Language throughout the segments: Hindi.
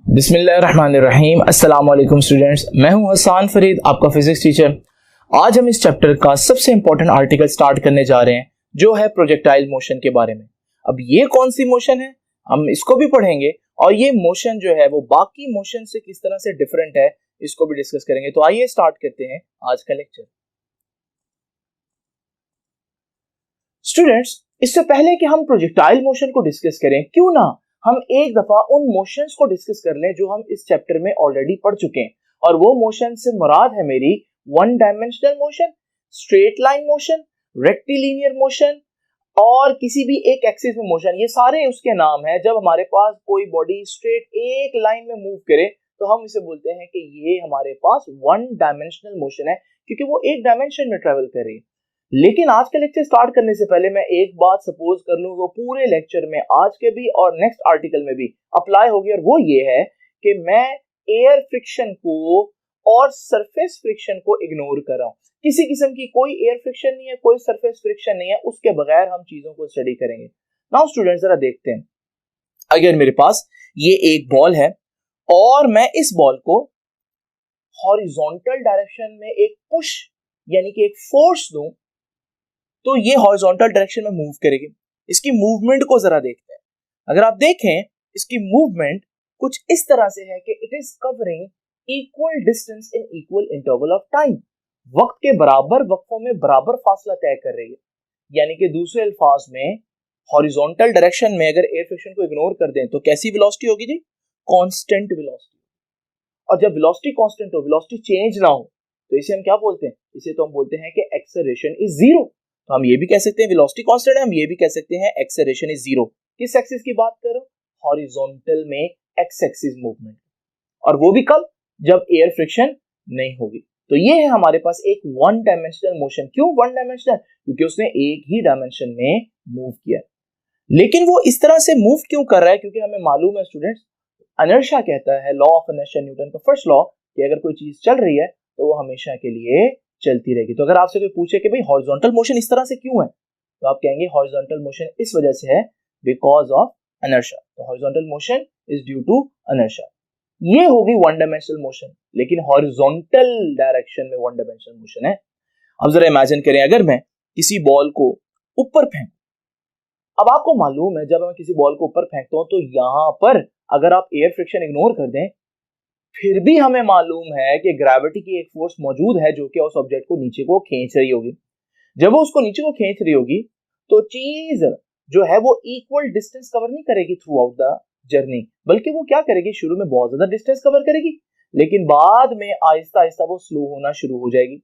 बिस्मिल्लाहिर्रहमानिर्रहीम। अस्सलाम वालेकुम स्टूडेंट्स, मैं हूं हसन फरीद, आपका फिजिक्स टीचर। आज हम इस चैप्टर का सबसे इंपॉर्टेंट आर्टिकल स्टार्ट करने जा रहे हैं, जो है प्रोजेक्टाइल मोशन के बारे में। अब ये कौन सी मोशन है, हम इसको भी पढ़ेंगे, और ये मोशन जो है वो बाकी मोशन से किस तरह से डिफरेंट है, इसको भी डिस्कस करेंगे। तो आइए स्टार्ट करते हैं आज का लेक्चर। स्टूडेंट्स, इससे पहले कि हम प्रोजेक्टाइल मोशन को डिस्कस करें, क्यों ना हम एक दफा उन मोशंस को डिस्कस कर लें जो हम इस चैप्टर में ऑलरेडी पढ़ चुके हैं। और वो मोशन से मुराद है मेरी one dimensional motion, straight line motion, rectilinear motion और किसी भी एक एक्सिस में मोशन। ये सारे उसके नाम हैं। जब हमारे पास कोई बॉडी स्ट्रेट एक लाइन में मूव करे तो हम इसे बोलते हैं कि ये हमारे पास वन डायमेंशनल मोशन है, क्योंकि वो एक डायमेंशन में ट्रेवल कर रही है। लेकिन आज का लेक्चर स्टार्ट करने से पहले मैं एक बात सपोज कर लूं, वो पूरे लेक्चर में, आज के भी और नेक्स्ट आर्टिकल में भी अप्लाई होगी, और वो ये है कि मैं एयर फ्रिक्शन को और सरफेस फ्रिक्शन को इग्नोर कर रहा हूं। किसी किस्म की कोई एयर फ्रिक्शन नहीं है, कोई सरफेस फ्रिक्शन नहीं है, उसके बगैर हम चीजों को स्टडी करेंगे। नाउ स्टूडेंट, जरा देखते हैं। अगर मेरे पास ये एक बॉल है और मैं इस बॉल को हॉरिजॉन्टल डायरेक्शन में एक पुश यानी कि एक फोर्स दूं, तो ये हॉरिजॉन्टल डायरेक्शन में मूव करेगी। इसकी मूवमेंट को जरा देखते हैं। अगर आप देखें, इसकी मूवमेंट कुछ इस तरह से है कि it is covering equal distance in equal interval of time. वक्त के बराबर वक्फों में बराबर फासला तय कर रही है। यानी कि दूसरे अल्फाज में, हॉरिजॉन्टल डायरेक्शन में अगर एयर फ्रिक्शन को इग्नोर कर दें तो कैसी वेलोसिटी होगी जी? Constant velocity. और जब वेलोसिटी कांस्टेंट हो, वेलोसिटी चेंज ना हो, तो इसे हम क्या बोलते हैं? इसे तो हम बोलते हैं कि एक्सेलरेशन इज जीरो। तो हम ये भी कह सकते हैं वेलोसिटी कांस्टेंट है, हम ये भी कह सकते हैं एक्सेलरेशन इज जीरो। किस एक्सिस की बात कर रहा हूं? हॉरिजॉन्टल में एक्स एक्सिस मूवमेंट। और वो भी कब? जब एयर फ्रिक्शन नहीं होगी। तो ये है हमारे पास एक वन डायमेंशनल मोशन। क्यों वन डायमेंशनल? क्योंकि उसने एक ही डायमेंशन में मूव किया। लेकिन वो इस तरह से मूव क्यों कर रहा है? क्योंकि हमें मालूम है स्टूडेंट्स, इनर्शिया कहता है, लॉ ऑफ इनर्शिया, न्यूटन का फर्स्ट लॉ, कि अगर कोई चीज चल रही है तो वो हमेशा के लिए चलती रहेगी। तो अगर आपसे कोई पूछे कि भाई हॉरिजॉन्टल मोशन इस तरह से क्यों है, तो आप कहेंगे हॉरिजॉन्टल मोशन इस वजह से है, बिकॉज ऑफ इनर्शिया। तो horizontal motion is due to inertia. ये होगी वन डायमेंशनल मोशन, लेकिन हॉरिजॉन्टल डायरेक्शन में वन डायमेंशनल मोशन है। अब जरा इमेजिन करें, अगर मैं किसी बॉल को ऊपर फेंक, अब आपको मालूम है जब मैं किसी बॉल को ऊपर फेंकता हूं तो यहां पर अगर आप एयर फ्रिक्शन इग्नोर कर दें, फिर भी हमें मालूम है कि ग्रेविटी की एक फोर्स मौजूद है जो कि उस ऑब्जेक्ट को नीचे को खींच रही होगी। जब वो उसको नीचे को खींच रही होगी तो चीज जो है वो इक्वल डिस्टेंस कवर नहीं करेगी थ्रू आउट द जर्नी, बल्कि वो क्या करेगी? शुरू में बहुत ज्यादा डिस्टेंस कवर करेगी, लेकिन बाद में आहिस्ता आहिस्ता वो स्लो होना शुरू हो जाएगी।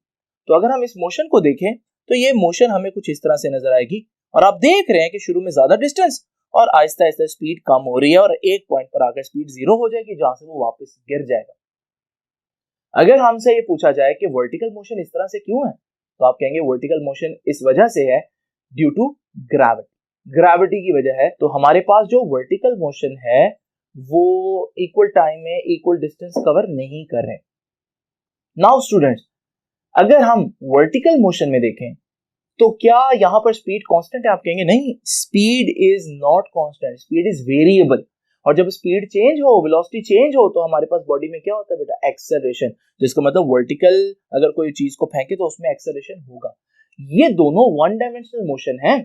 तो अगर हम इस मोशन को देखें तो ये मोशन हमें कुछ इस तरह से नजर आएगी, और आप देख रहे हैं कि शुरू में ज्यादा डिस्टेंस और आहिस्ता आहिस्ता स्पीड कम हो रही है, और एक पॉइंट पर आकर स्पीड जीरो हो जाएगी, जहां से वो वापस गिर जाएगा। अगर हमसे ये पूछा जाए कि वर्टिकल मोशन इस तरह से क्यों है, तो आप कहेंगे वर्टिकल मोशन इस वजह से है ड्यू टू ग्रेविटी। ग्रेविटी की वजह है। तो हमारे पास जो वर्टिकल मोशन है वो इक्वल टाइम में इक्वल डिस्टेंस कवर नहीं कर रहे। नाउ स्टूडेंट्स, अगर हम वर्टिकल मोशन में देखें तो क्या यहां पर स्पीड कांस्टेंट है? आप कहेंगे नहीं, speed is not constant, speed is variable. और जब स्पीड चेंज हो, वेलोसिटी चेंज हो, तो हमारे पास बॉडी में क्या होता है बेटा? एक्सेलरेशन। जिसका मतलब वर्टिकल अगर कोई चीज को फेंके तो उसमें एक्सेलरेशन होगा। ये दोनों वन डायमेंशनल मोशन है,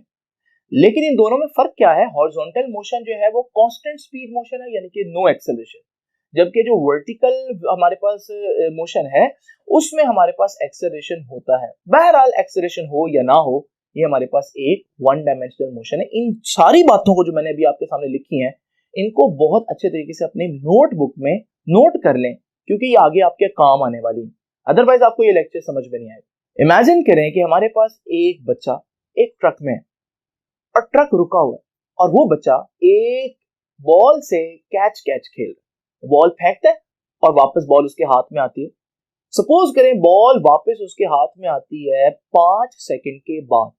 लेकिन इन दोनों में फर्क क्या है? हॉरिजॉन्टल मोशन जो है वो कांस्टेंट स्पीड मोशन है, यानी कि नो एक्सेलरेशन, जबकि जो वर्टिकल हमारे पास मोशन है उसमें हमारे पास एक्सेलरेशन होता है। बहरहाल एक्सेलरेशन हो या ना हो, ये हमारे पास एक वन डायमेंशनल मोशन है। इन सारी बातों को जो मैंने अभी आपके सामने लिखी हैं, इनको बहुत अच्छे तरीके से अपने नोटबुक में नोट कर लें, क्योंकि ये आगे आपके काम आने वाली है। अदरवाइज आपको ये लेक्चर समझ में नहीं आएगा। इमेजिन करें कि हमारे पास एक बच्चा एक ट्रक में है और ट्रक रुका हुआ है, और वो बच्चा एक बॉल से कैच खेल रहा है। बॉल फेंकता है और वापस बॉल उसके हाथ में आती है। सपोज करें बॉल वापस उसके हाथ में आती है 5 सेकंड के बाद।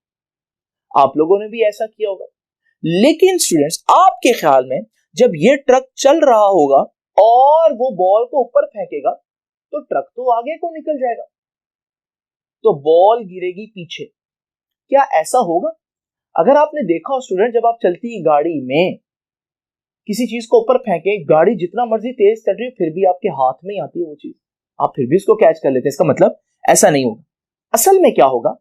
आप लोगों ने भी ऐसा किया होगा। लेकिन स्टूडेंट्स, आपके ख्याल में जब ये ट्रक चल रहा होगा और वो बॉल को ऊपर फेंकेगा तो ट्रक तो आगे को निकल जाएगा, तो बॉल गिरेगी पीछे। क्या ऐसा होगा? अगर आपने देखा हो स्टूडेंट, जब आप चलती गाड़ी में किसी चीज को ऊपर फेंके, गाड़ी जितना मर्जी तेज चल रही हो फिर भी आपके हाथ में ही आती है वो चीज, आप फिर भी उसको कैच कर लेते हैं। इसका मतलब ऐसा नहीं होगा। असल में क्या होगा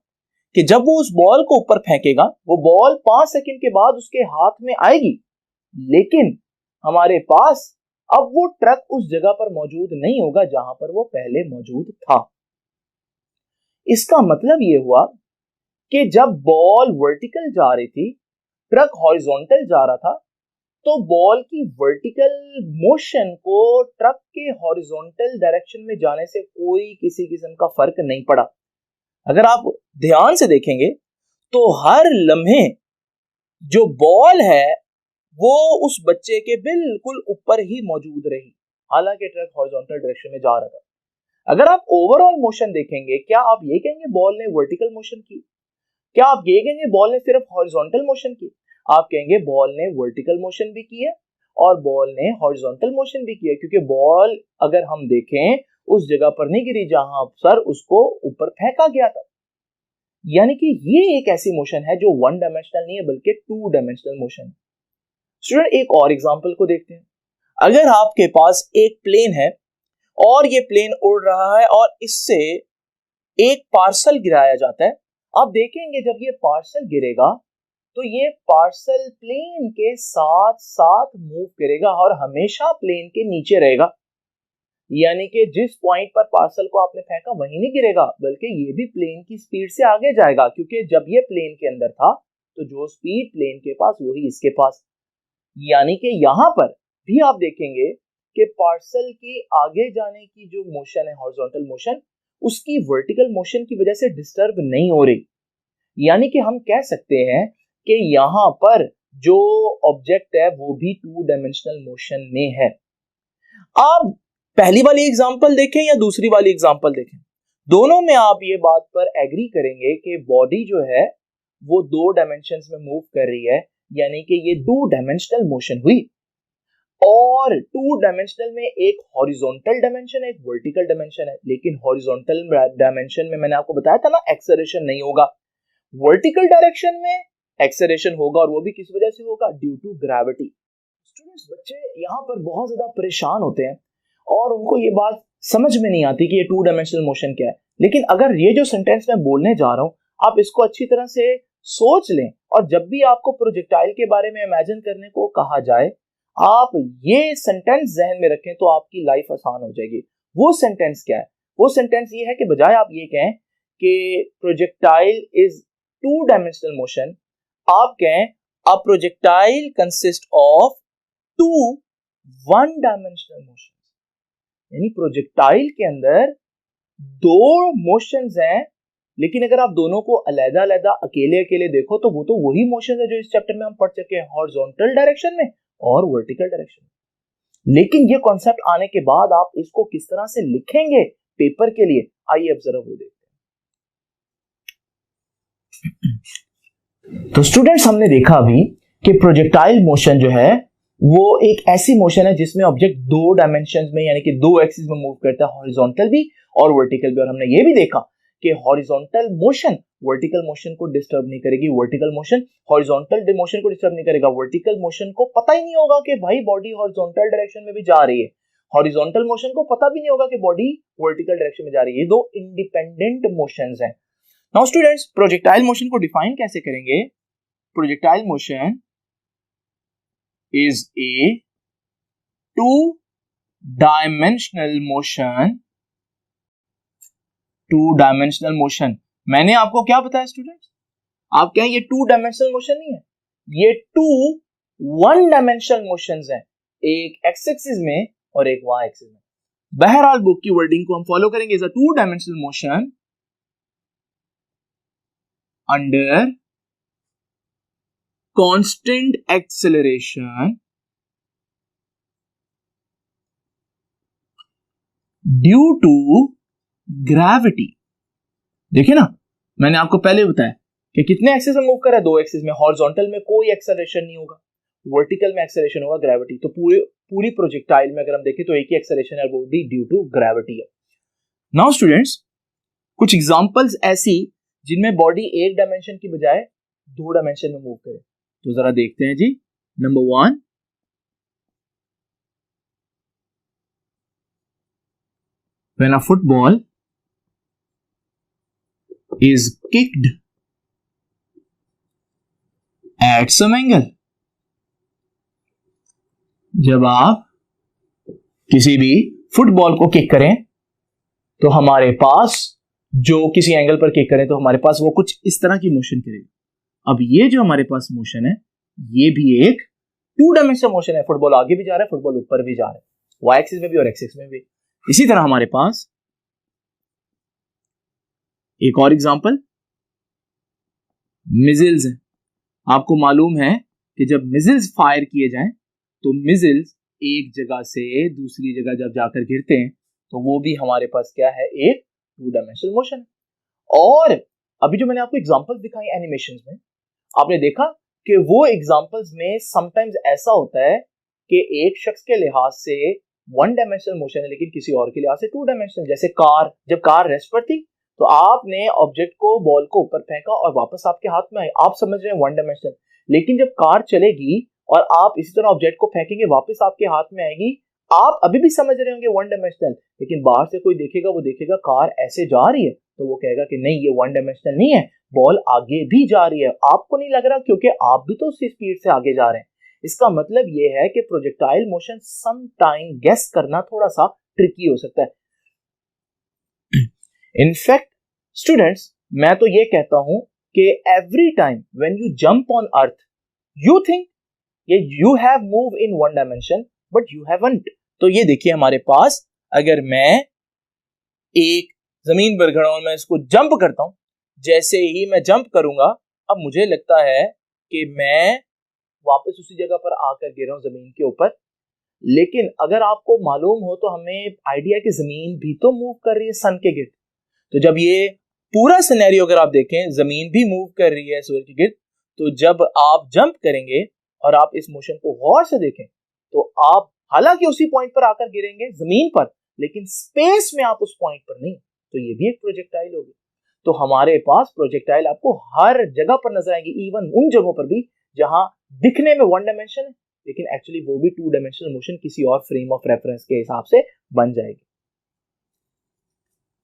कि जब वो उस बॉल को ऊपर फेंकेगा, वो बॉल 5 सेकंड के बाद उसके हाथ में आएगी, लेकिन हमारे पास अब वो ट्रक उस जगह पर मौजूद नहीं होगा जहां पर वो पहले मौजूद था। इसका मतलब ये हुआ कि जब बॉल वर्टिकल जा रही थी, ट्रक हॉरिजॉन्टल जा रहा था, तो बॉल की वर्टिकल मोशन को ट्रक के हॉरिजॉन्टल डायरेक्शन में जाने से कोई किसी किस्म का फर्क नहीं पड़ा। अगर आप ध्यान से देखेंगे तो हर लम्हे जो बॉल है वो उस बच्चे के बिल्कुल ऊपर ही मौजूद रही, हालांकि ट्रक हॉरिजॉन्टल डायरेक्शन में जा रहा था। अगर आप ओवरऑल मोशन देखेंगे, क्या आप ये कहेंगे बॉल ने वर्टिकल मोशन की? क्या आप ये कहेंगे बॉल ने सिर्फ हॉरिजॉन्टल मोशन की? आप कहेंगे बॉल ने वर्टिकल मोशन भी की है और बॉल ने हॉरिजॉन्टल मोशन भी किया, क्योंकि बॉल अगर हम देखें उस जगह पर नहीं गिरी जहां पर उसको ऊपर फेंका गया था। यानी कि ये एक ऐसी मोशन है जो वन डायमेंशनल नहीं है बल्कि टू डायमेंशनल मोशन है। स्टूडेंट एक और एग्जांपल को देखते हैं। अगर आपके पास एक प्लेन है और ये प्लेन उड़ रहा है और इससे एक पार्सल गिराया जाता है, आप देखेंगे जब ये पार्सल गिरेगा तो ये पार्सल प्लेन के साथ साथ मूव करेगा और हमेशा प्लेन के नीचे रहेगा। यानी कि जिस पॉइंट पर पार्सल को आपने फेंका वहीं नहीं गिरेगा, बल्कि ये भी प्लेन की स्पीड से आगे जाएगा, क्योंकि जब ये प्लेन के अंदर था तो जो स्पीड प्लेन के पास वही इसके पास। यानी कि यहां पर भी आप देखेंगे कि पार्सल के आगे जाने की जो मोशन है हॉरिजॉन्टल मोशन, उसकी वर्टिकल मोशन की वजह से डिस्टर्ब नहीं हो रही। यानी कि हम कह सकते हैं कि यहां पर जो ऑब्जेक्ट है वो भी टू डायमेंशनल मोशन में है। आप पहली वाली एग्जांपल देखें या दूसरी वाली एग्जांपल देखें, दोनों में आप ये बात पर एग्री करेंगे कि बॉडी जो है वो दो डायमेंशंस में मूव कर रही है, यानी कि ये टू डायमेंशनल मोशन हुई। और टू डायमेंशनल में एक हॉरिजॉन्टल डायमेंशन है, एक वर्टिकल डायमेंशन है, लेकिन हॉरिजॉन्टल डायमेंशन में मैंने आपको बताया था ना एक्सेलरेशन नहीं होगा। वर्टिकल डायरेक्शन में एक्सेलरेशन होगा और वो भी किस वजह से होगा? Due to gravity. स्टूडेंट्स बच्चे यहाँ पर बहुत ज्यादा परेशान होते हैं और उनको ये बात समझ में नहीं आती कि ये टू डायमेंशनल मोशन क्या है। लेकिन अगर ये जो सेंटेंस मैं बोलने जा रहा हूँ आप इसको अच्छी तरह से सोच लें, और जब भी आपको प्रोजेक्टाइल के बारे में इमेजिन करने को कहा जाए आप ये सेंटेंस जहन में रखें तो आपकी लाइफ आसान हो जाएगी। वो सेंटेंस क्या है? वो सेंटेंस ये है कि बजाय आप ये कहें कि projectile is two dimensional motion, आप कहें a projectile consist of two one dimensional motion. यानी प्रोजेक्टाइल के अंदर दो मोशंस हैं, लेकिन अगर आप दोनों को अलग अलग अकेले अकेले देखो तो वो तो वही मोशन है जो इस चैप्टर में हम पढ़ चुके हैं, हॉरिजॉन्टल डायरेक्शन में और वर्टिकल डायरेक्शन में। लेकिन ये कॉन्सेप्ट आने के बाद आप इसको किस तरह से लिखेंगे पेपर के लिए, आइए अब जरा वो देखते हैं। तो स्टूडेंट्स हमने देखा अभी कि प्रोजेक्टाइल मोशन जो है वो एक ऐसी मोशन है जिसमें ऑब्जेक्ट दो डायमेंशंस में यानी कि दो एक्सिस में मूव करता है, हॉरिजॉन्टल भी और वर्टिकल भी। और हमने ये भी देखा कि हॉरिजॉन्टल मोशन वर्टिकल मोशन को डिस्टर्ब नहीं करेगी, वर्टिकल मोशन हॉरिजॉन्टल मोशन को डिस्टर्ब नहीं करेगा। वर्टिकल मोशन को पता ही नहीं होगा कि भाई बॉडी हॉरिजॉन्टल डायरेक्शन में भी जा रही है, हॉरिजॉन्टल मोशन को पता भी नहीं होगा कि बॉडी वर्टिकल डायरेक्शन में जा रही है। ये दो इंडिपेंडेंट मोशंस हैं। नाउ स्टूडेंट्स प्रोजेक्टाइल मोशन को डिफाइन कैसे करेंगे? Projectile motion is a two-dimensional motion। मैंने आपको क्या बताया स्टूडेंट्स? आप कहें ये टू डायमेंशनल मोशन नहीं है, ये टू वन डायमेंशनल मोशंस हैं, एक एक्स एक्सिस में और एक वाई एक्सिस में। बहरहाल बुक की वर्डिंग को हम फॉलो करेंगे। Is a two dimensional motion under constant acceleration due to gravity. देखिए ना, मैंने आपको पहले बताया कि कितने एक्सिस में मूव कर रहा है? दो एक्सिस में। हॉरिजॉन्टल में कोई एक्सेलरेशन नहीं होगा, वर्टिकल में एक्सेलरेशन होगा, ग्रेविटी। तो पूरी प्रोजेक्टाइल में अगर हम देखें तो एक ही एक्सेलरेशन है, वो भी ड्यू टू ग्रेविटी है। नाउ स्टूडेंट्स कुछ एग्जांपल्स ऐसी जिनमें बॉडी एक डायमेंशन की बजाय दो डायमेंशन में मूव करे, तो जरा देखते हैं जी। Number 1 when a football is kicked at some angle, जब आप किसी भी फुटबॉल को किक करें तो हमारे पास जो किसी एंगल पर किक करें तो हमारे पास वो कुछ इस तरह की मोशन करेगा। अब ये जो हमारे पास मोशन है ये भी एक टू डायमेंशनल मोशन है। फुटबॉल आगे भी जा रहा है, फुटबॉल ऊपर भी जा रहा है, वाई एक्सिस में भी और एक्स एक्सिस में भी। इसी तरह हमारे पास एक और एग्जांपल मिसाइल्स है। आपको मालूम है कि जब मिसाइल्स फायर किए जाएं तो मिसाइल्स एक जगह से दूसरी जगह जब जाकर गिरते हैं तो वो भी हमारे पास क्या है, एक टू डायमेंशनल मोशन है। और अभी जो मैंने आपको एग्जांपल्स दिखाई एनिमेशंस में, आपने देखा कि वो एग्जांपल्स में समटाइम्स ऐसा होता है कि एक शख्स के लिहाज से वन डायमेंशनल मोशन है लेकिन किसी और के लिहाज से टू डायमेंशनल। जैसे कार, जब कार रेस्ट पर थी तो आपने ऑब्जेक्ट को, बॉल को ऊपर फेंका और वापस आपके हाथ में आई, आप समझ रहे हैं वन डायमेंशनल। लेकिन जब कार चलेगी और आप इसी तरह ऑब्जेक्ट को फेंकेंगे वापस आपके हाथ में आएगी, आप अभी भी समझ रहे होंगे वन डायमेंशनल। लेकिन बाहर से कोई देखेगा, वो देखेगा कार ऐसे जा रही है तो वो कहेगा कि नहीं ये वन डायमेंशनल नहीं है, बॉल आगे भी जा रही है। आपको नहीं लग रहा क्योंकि आप भी तो उसी स्पीड से आगे जा रहे हैं। इसका मतलब ये है कि projectile motion some time guess करना थोड़ा सा ट्रिकी हो सकता है। इनफैक्ट स्टूडेंट्स, मैं तो ये कहता हूं कि every time when you jump on earth you think you have move in one dimension but you haven't. तो ये देखिए हमारे पास, अगर मैं एक जमीन पर खड़ा हूं, मैं इसको जंप करता हूं, जैसे ही मैं जंप करूंगा अब मुझे लगता है कि मैं वापस उसी जगह पर आकर गिरा हूं जमीन के ऊपर। लेकिन अगर आपको मालूम हो तो हमें आइडिया कि जमीन भी तो मूव कर रही है सन के गिर्द। तो जब ये पूरा सिनेरियो अगर आप देखें, जमीन भी मूव कर रही है सूरज के गिर्द, तो जब आप जंप करेंगे और आप इस मोशन को गौर से देखें तो आप हालांकि उसी पॉइंट पर आकर गिरेंगे जमीन पर, लेकिन स्पेस में आप उस पॉइंट पर नहीं। तो ये भी एक प्रोजेक्टाइल होगी। तो हमारे पास प्रोजेक्टाइल आपको हर जगह पर नजर आएंगे, इवन उन जगहों पर भी जहां दिखने में वन डायमेंशन है लेकिन एक्चुअली वो भी टू डायमेंशनल मोशन किसी और फ्रेम ऑफ रेफरेंस के हिसाब से बन जाएगी।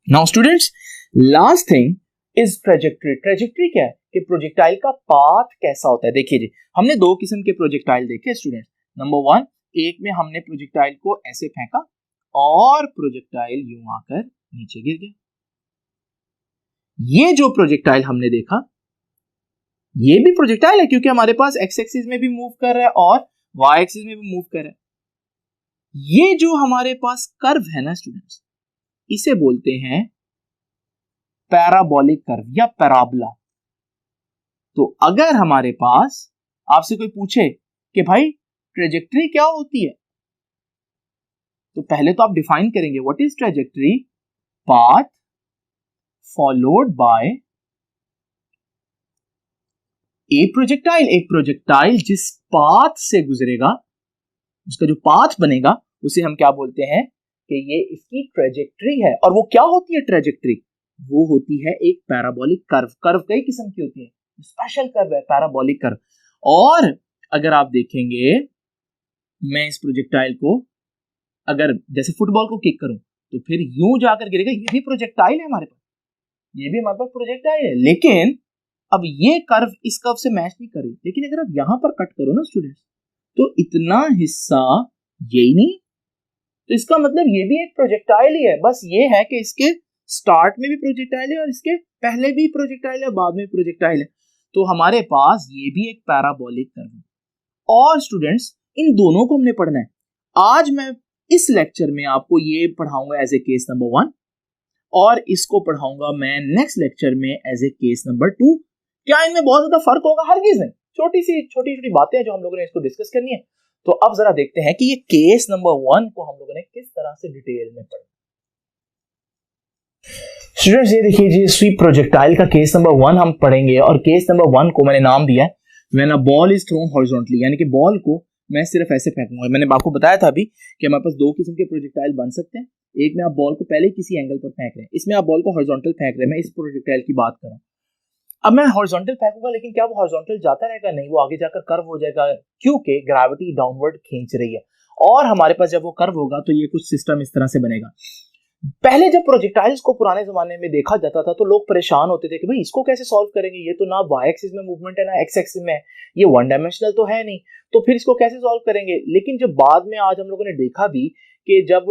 Now students, last thing is trajectory. Trajectory क्या है कि प्रोजेक्टाइल का पाथ कैसा होता है। देखिए जी, हमने दो किस्म के प्रोजेक्टाइल देखे स्टूडेंट्स। नंबर वन, एक में हमने प्रोजेक्टाइल को ऐसे फेंका और प्रोजेक्टाइल यूं आकर नीचे गिर गया। ये जो प्रोजेक्टाइल हमने देखा ये भी प्रोजेक्टाइल है क्योंकि हमारे पास एक्स एक्सिस में भी मूव कर रहा है और वाई एक्सिस में भी मूव कर रहा है। ये जो हमारे पास कर्व है ना स्टूडेंट्स, इसे बोलते हैं पैराबोलिक कर्व या पैराबोला। तो अगर हमारे पास आपसे कोई पूछे कि भाई ट्रेजेक्टरी क्या होती है, तो पहले तो आप डिफाइन करेंगे what is trajectory. Path followed by A projectile. एक प्रोजेक्टाइल जिस पाथ से गुजरेगा, उसका जो पाथ बनेगा उसे हम क्या बोलते हैं कि ये इसकी ट्रेजेक्टरी है। और वो क्या होती है ट्रेजेक्टरी, वो होती है एक पैराबोलिक कर्व। कर्व कई किस्म की होती है, स्पेशल कर्व है पैराबोलिक कर्व। और अगर आप देखेंगे, मैं इस प्रोजेक्टाइल को अगर जैसे फुटबॉल को किक करूं तो फिर यूं जाकर गिरेगा, ये भी प्रोजेक्टाइल है हमारे पास, ये भी हमारे पास प्रोजेक्टाइल है। लेकिन अब ये कर्व इस कर्व से मैच नहीं कर रही। लेकिन अगर आप यहां पर कट करो ना स्टूडेंट्स, तो इतना हिस्सा यही नहीं, तो इसका मतलब ये भी एक प्रोजेक्टाइल ही है। बस ये है कि इसके स्टार्ट में भी प्रोजेक्टाइल है और इसके पहले भी प्रोजेक्टाइल है, बाद में प्रोजेक्टाइल है। तो हमारे पास ये भी एक पैराबोलिक कर्व है। और स्टूडेंट्स, इन दोनों को हमने पढ़ना है। आज मैं इस लेक्चर में आपको ये पढ़ाऊंगा एज ए केस नंबर 1 और इसको पढ़ाऊंगा मैं नेक्स्ट लेक्चर में एज ए केस नंबर 2। क्या इनमें बहुत ज्यादा फर्क होगा? हरगिज नहीं। छोटी छोटी बातें हैं जो हम लोगों ने इसको डिस्कस करनी है। तो अब जरा देखते हैं कि ये केस नंबर 1 को हम लोगों ने किस तरह से डिटेल में पढ़ा। स्टूडेंट्स, ये देखिए जी, स्वीप प्रोजेक्टाइल का केस नंबर 1 हम पढ़ेंगे। और केस नंबर 1 को मैंने नाम दिया है when a ball is throne horizontally, यानी कि बॉल को मैं सिर्फ ऐसे फेंकूंगा। मैंने आपको बताया था अभी कि हमारे पास दो किस्म के प्रोजेक्टाइल बन सकते हैं। एक में आप बॉल को पहले किसी एंगल पर फेंक रहे हैं, इसमें आप बॉल को हॉरिजॉन्टल फेंक रहे हैं। मैं इस प्रोजेक्टाइल की बात कर रहा हूं। अब मैं हॉरिजॉन्टल फेंकूंगा, लेकिन क्या वो हॉरिजॉन्टल जाता रहेगा? नहीं, वो आगे जाकर कर्व हो जाएगा क्योंकि ग्रेविटी डाउनवर्ड खींच रही है। और हमारे पास जब वो कर्व होगा तो ये कुछ सिस्टम इस तरह से बनेगा। पहले जब प्रोजेक्टाइल्स को पुराने जमाने में देखा जाता था तो लोग परेशान होते थे कि भाई इसको कैसे सॉल्व करेंगे, ये तो ना वाई एक्सिस में मूवमेंट है ना एक्स एक्सिस में है, ये वन डायमेंशनल तो है नहीं, तो फिर इसको कैसे सॉल्व करेंगे। लेकिन जब बाद में आज हम लोगों ने देखा भी कि जब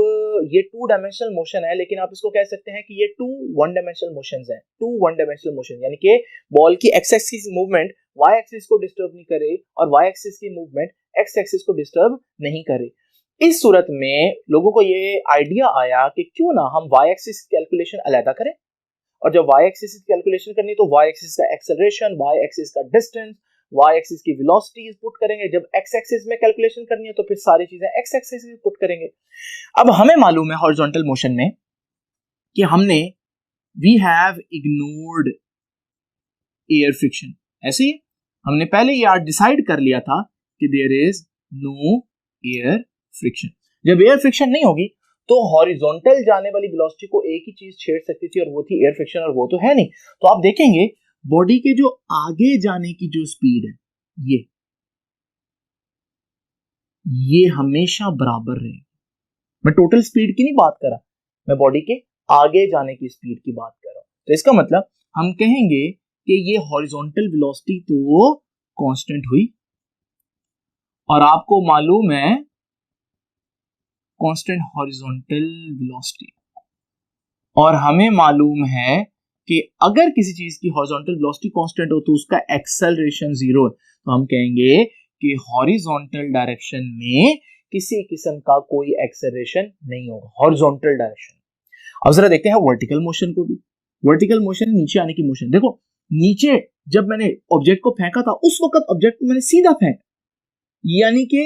ये टू डायमेंशनल मोशन है, लेकिन आप इसको कह सकते हैं कि ये टू वन डायमेंशनल मोशंस हैं, टू वन डायमेंशनल मोशन, यानी कि बॉल की x axis movement y axis को डिस्टर्ब नहीं करे और वाई एक्सिस की मूवमेंट एक्स एक्सिस को डिस्टर्ब नहीं करे। इस सूरत में लोगों को ये आइडिया आया कि क्यों ना हम वाई एक्सिस की कैलकुलेशन अलग करें, और जब वाई एक्सिस की कैलकुलेशन करनी तो वाई एक्सिस का एक्सेलरेशन, वाई एक्सिस का डिस्टेंस, वाई एक्सिस की वेलोसिटी पुट करेंगे। जब एक्स एक्सिस में कैलकुलेशन करनी है तो फिर सारी चीजें एक्स एक्सिस में पुट करेंगे। अब हमें मालूम है हॉरिजॉन्टल मोशन में कि हमने we have ignored air friction, ऐसे ही हमने पहले ये डिसाइड कर लिया था कि there is no air friction. जब एयर फ्रिक्शन नहीं होगी तो हॉरिजॉन्टल जाने वाली वेलोसिटी को एक ही चीज छेड़ सकती थी और वो थी एयर फ्रिक्शन, और वो तो है नहीं। तो आप देखेंगे बॉडी के जो आगे जाने की जो स्पीड है ये हमेशा बराबर रहेगी। मैं टोटल स्पीड की नहीं बात कर रहा, मैं बॉडी के आगे जाने की स्पीड की बात कर रहा हूं। तो इसका मतलब हम कहेंगे कि ये हॉरिजॉन्टल वेलोसिटी तो कांस्टेंट हुई, और आपको मालूम है कांस्टेंट हॉरिजॉन्टल वेलोसिटी, और हमें मालूम है कि अगर किसी चीज की हॉरिजॉन्टल वेलोसिटी कांस्टेंट हो तो उसका एक्सेलरेशन जीरो है। तो हम कहेंगे कि हॉरिजॉन्टल डायरेक्शन में किसी किस्म का कोई एक्सेलरेशन नहीं होगा, हॉरिजॉन्टल डायरेक्शन। अब जरा देखते हैं वर्टिकल मोशन को भी। वर्टिकल मोशन नीचे आने की मोशन। देखो नीचे जब मैंने ऑब्जेक्ट को फेंका था उस वक्त ऑब्जेक्ट को मैंने सीधा फेंका, यानी कि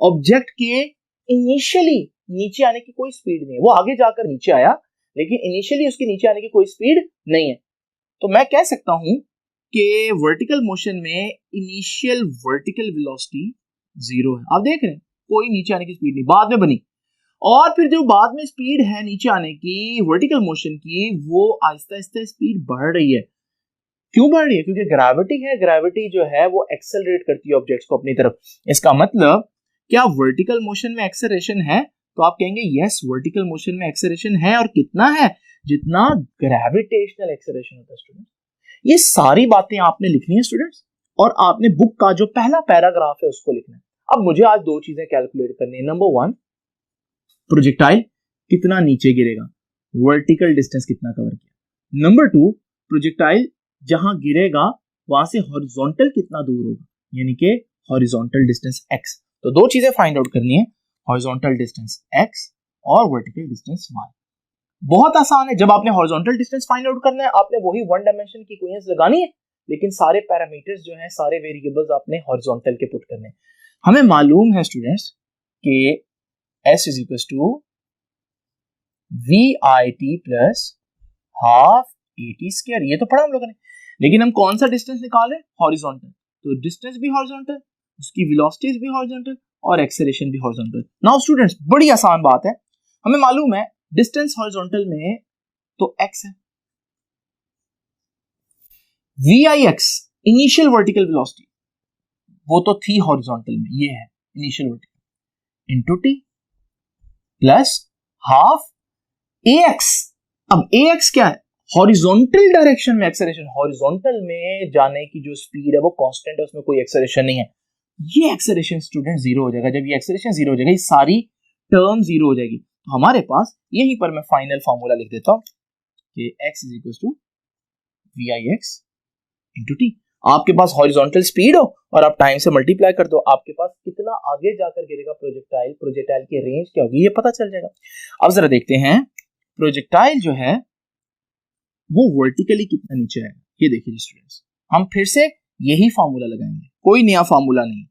ऑब्जेक्ट के इनिशियली नीचे आने की कोई स्पीड नहीं है, वो आगे जाकर नीचे आया लेकिन इनिशियली उसके नीचे आने की कोई स्पीड नहीं है। तो मैं कह सकता हूं कि वर्टिकल मोशन में इनिशियल वर्टिकल वेलोसिटी जीरो है। आप देख रहे हैं कोई नीचे आने की स्पीड नहीं, बाद में बनी, और फिर जो बाद में स्पीड है नीचे आने की वर्टिकल मोशन की, वो आहिस्ता आहिस्ता स्पीड बढ़ रही है। क्यों बढ़ रही है? क्योंकि ग्रेविटी है, ग्रेविटी जो है वो एक्सेलरेट करती है ऑब्जेक्ट्स को अपनी तरफ। इसका मतलब क्या वर्टिकल मोशन में एक्सेलरेशन है? तो आप कहेंगे यस, वर्टिकल मोशन में एक्सेलरेशन है, और कितना है? जितना ग्रेविटेशनल एक्सेलरेशन होता है स्टूडेंट। ये सारी बातें आपने लिखनी है स्टूडेंट्स, और आपने बुक का जो पहला पैराग्राफ है उसको लिखना है। अब मुझे आज दो चीजें कैलकुलेट करनी है। नंबर वन, प्रोजेक्टाइल कितना नीचे गिरेगा, वर्टिकल डिस्टेंस कितना कवर किया। नंबर टू, प्रोजेक्टाइल जहां गिरेगा वहां से हॉरिजॉन्टल कितना दूर होगा, यानी कि हॉरिजॉन्टल डिस्टेंस x। तो दो चीजें फाइंड आउट करनी है, हॉरिजॉन्टल डिस्टेंस x और वर्टिकल डिस्टेंस y। बहुत आसान है। जब आपने हॉरिजॉन्टल डिस्टेंस फाइंड आउट करना है आपने वही वन डायमेंशन की इक्वेशंस लगानी है, लेकिन सारे पैरामीटर्स जो हैं, सारे वेरिएबल्स आपने हॉरिजॉन्टल के पुट करने हैं। हमें मालूम है स्टूडेंट्स कि s is equal to VIT plus half AT square, ये तो पढ़ा हम लोगों ने। लेकिन हम कौन सा डिस्टेंस निकाल रहे हैं? हॉरिजॉन्टल। तो डिस्टेंस भी हॉरिजॉन्टल, उसकी वेलोसिटीज भी हॉरिजॉन्टल और एक्सेलरेशन भी हॉरिजॉन्टल। नाउ स्टूडेंट्स बड़ी आसान बात है, हमें मालूम है डिस्टेंस हॉरिजॉन्टल में तो x है, VIX इनिशियल वर्टिकल वेलोसिटी वो तो थी हॉरिजॉन्टल में, ये है initial vertical, into t plus half AX। अब AX क्या है? हॉरिजॉन्टल डायरेक्शन में एक्सेलरेशन, हॉरिजॉन्टल में जाने की जो स्पीड है वो कांस्टेंट है, उसमें कोई एक्सेलरेशन नहीं है। ये एक्सेलरेशन स्टूडेंट जीरो हो जाएगा। जब ये एक्सेलरेशन जीरो हो जाएगा, ये सारी टर्म जीरो हो जाएगी। तो हमारे पास यहीं पर मैं फाइनल फार्मूला लिख देता हूं कि x is equal to VIX into t। आपके पास हॉरिजॉन्टल स्पीड हो और आप टाइम से मल्टीप्लाई कर दो, आपके पास कितना आगे जाकर गिरेगा प्रोजेक्टाइल, प्रोजेक्टाइल की रेंज क्या होगी ये पता चल जाएगा। अब जरा देखते हैं प्रोजेक्टाइल जो है वो वर्टिकली कितना नीचे आएगा। ये देखिए स्टूडेंट्स, हम फिर से यही फार्मूला लगाएंगे, कोई नया फार्मूला नहीं।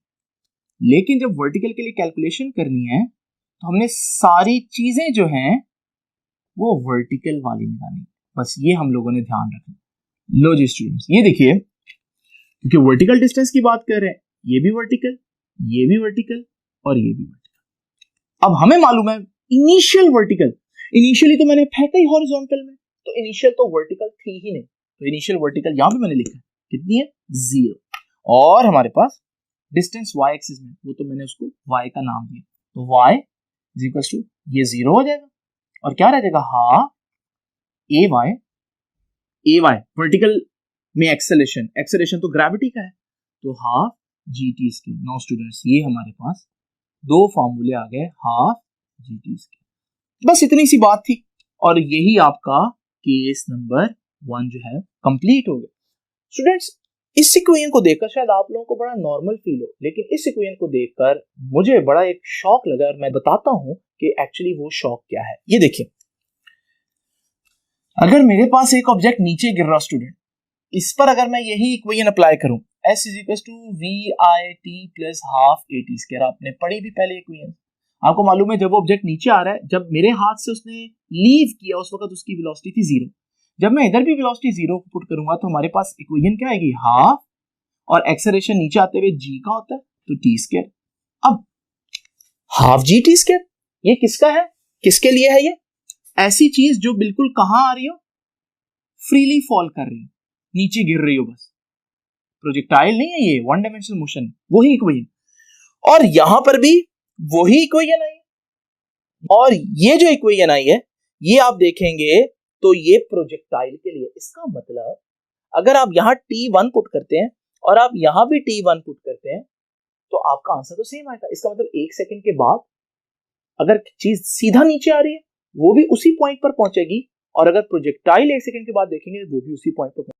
लेकिन जब वर्टिकल के लिए कैलकुलेशन करनी है तो हमने सारी चीजें जो हैं वो वर्टिकल वाली निकालनी, बस ये हम लोगों ने ध्यान रखना। लो जी स्टूडेंट्स, ये देखिए, क्योंकि वर्टिकल डिस्टेंस की बात कर रहे हैं, ये भी वर्टिकल, ये भी वर्टिकल और ये भी वर्टिकल। अब हमें मालूम है इनिशियल वर्टिकल, इनिशियली तो मैंने फेंका ही हॉरिजॉन्टल में, तो इनिशियल तो वर्टिकल थी ही नहीं, तो इनिशियल वर्टिकल यहां पे मैंने लिखा है, कितनी है? 0। और हमारे पास डिस्टेंस y एक्सिस में, वो तो मैंने उसको y का नाम दिया, तो y इज इक्वल टू ये 0 हो जाएगा। और क्या रह जाएगा, हाफ ए वाई वर्टिकल में एक्सेलरेशन तो ग्रेविटी का है, तो half G T square. Now students, ये हमारे पास दो फॉर्मूले आ गए, हाफ जी टी स्क्वायर। बस इतनी सी बात थी और यही आपका केस नंबर 1 जो है कंप्लीट हो गया। स्टूडेंट्स, इस इक्वेशन को देखकर शायद आप लोगों को बड़ा नॉर्मल फील हो, लेकिन इस इक्वेशन को देखकर मुझे बड़ा एक शॉक लगा और मैं बताता हूं कि एक्चुअली वो शॉक क्या है। ये देखिए, अगर मेरे पास एक ऑब्जेक्ट नीचे गिर रहा स्टूडेंट, इस पर अगर मैं यही इक्वेशन अप्लाई करूं, s is equal to v i t plus half a t square, आपने पढ़ी भी पहले इक्वेशन। आपको मालूम है जब वो ऑब्जेक्ट नीचे आ रहा है, जब मेरे हाथ से उसने लीव किया उस वक्त उसकी वेलोसिटी थी 0। जब मैं इधर भी वेलोसिटी 0 को पुट करूंगा तो हमारे पास इक्वेशन क्या आएगी, हाफ और एक्सेलरेशन नीचे आते हुए g का होता है तो टी स्क्वायर। अब हाफ जी टी स्क्वायर ये किसका है, किसके लिए है? ये ऐसी चीज जो बिल्कुल कहां आ रही हो, फ्रीली फॉल कर रही हो, नीचे गिर रही हो, बस प्रोजेक्टाइल नहीं है ये, वन डायमेंशनल मोशन, वही इक्वेशन। और यहां पर भी वही इक्वेशन आई, और ये जो इक्वेशन आई है ये आप देखेंगे तो ये प्रोजेक्टाइल के लिए। इसका मतलब अगर आप यहां T1 पुट करते हैं और आप यहां भी T1 पुट करते हैं तो आपका आंसर तो सेम आएगा। इसका मतलब 1 सेकंड के बाद अगर चीज सीधा नीचे आ रही है वो भी उसी पॉइंट पर पहुंचेगी, और अगर प्रोजेक्टाइल 1 सेकंड के बाद देखेंगे वो भी उसी पॉइंट पर